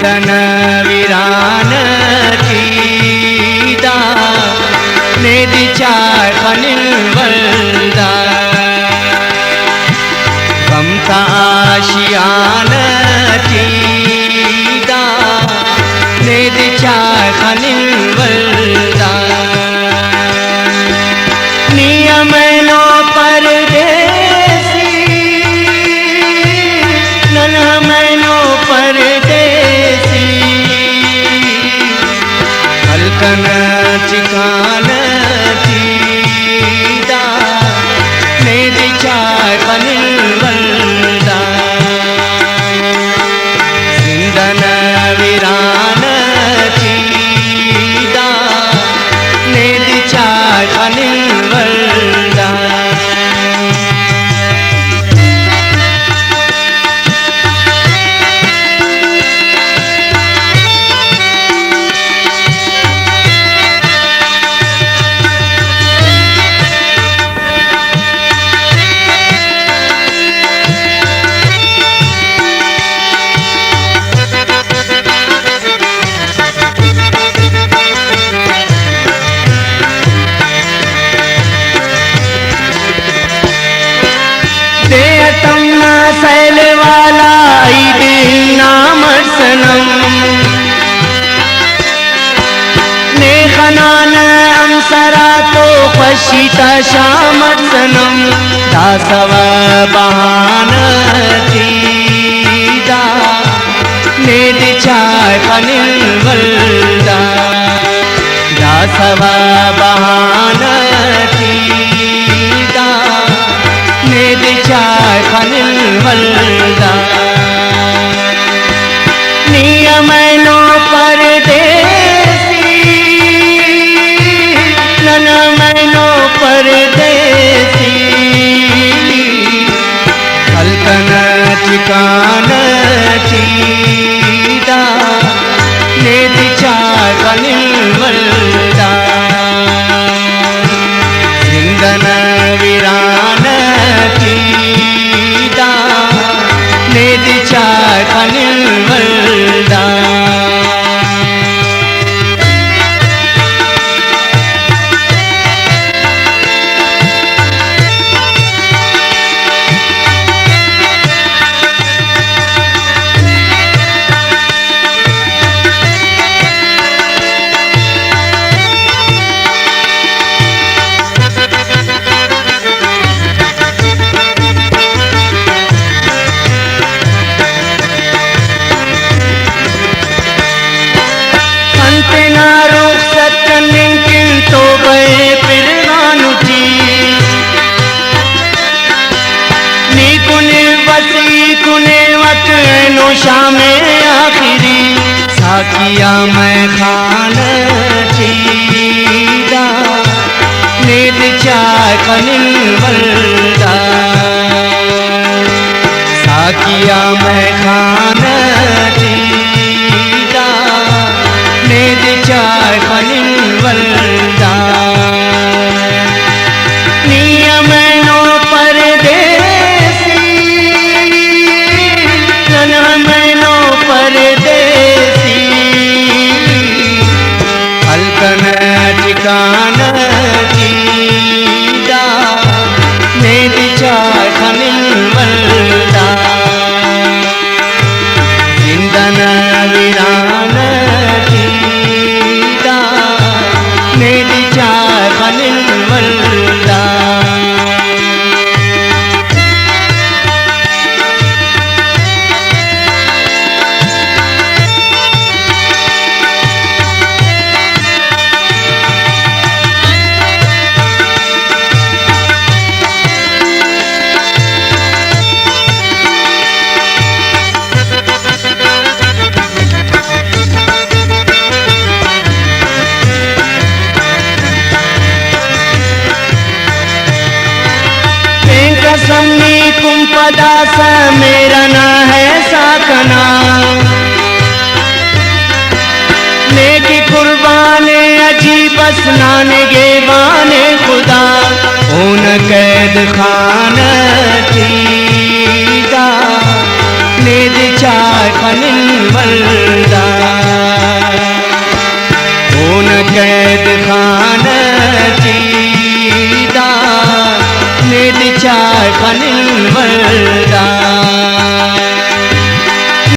सिंधन वीरान कीदा नेदी चार खनिल वल्दा कमता आशियान कीदा नेदी चार खनिल वल्दा नियमनो परदेसी ननमनो परदेसी हल्कन चिकान चीदा नेदी चार खनिल वल्दा सिंधन वीरान चीदा नेदी चार खनिल वल्दा सैल वाला ईद नाम सनम ने खनान अमसरा तो पशीता शाम सनम दासव बहान चीदा ने दिछा खनिल वल्दा दासव बहान चीदा नेदी चार खनिल वल्दा नियमनो परदेसी ननमनो परदेसी हल्कन चिकान चीदा नेदी चार खनिल वल्दा सिंधन वीरान कीदा नेदी चार खनिल वल्दा शामे आखिरी साकिया मैं खान चीदा नेद चार खनिल वल्दा साकिया मैं खान चीदा नेद चार खनिल वल्दा नियमनो परदेसी ननमनो परदेसी हल्कन चिकान चीदा नेदी चार खनिल वल्दा सिंधन वीरान चीदा नेदी चार खनिल वल्दा कसमी कुंपदा सा मेरा ना है साकना नेकी कुर्बाने अजीब असनाने गेवाने खुदा उन कैद खान चीदा नेद चार फनिलवल्दा खून कैद खान चीदा निद चाय फनिलवल्दा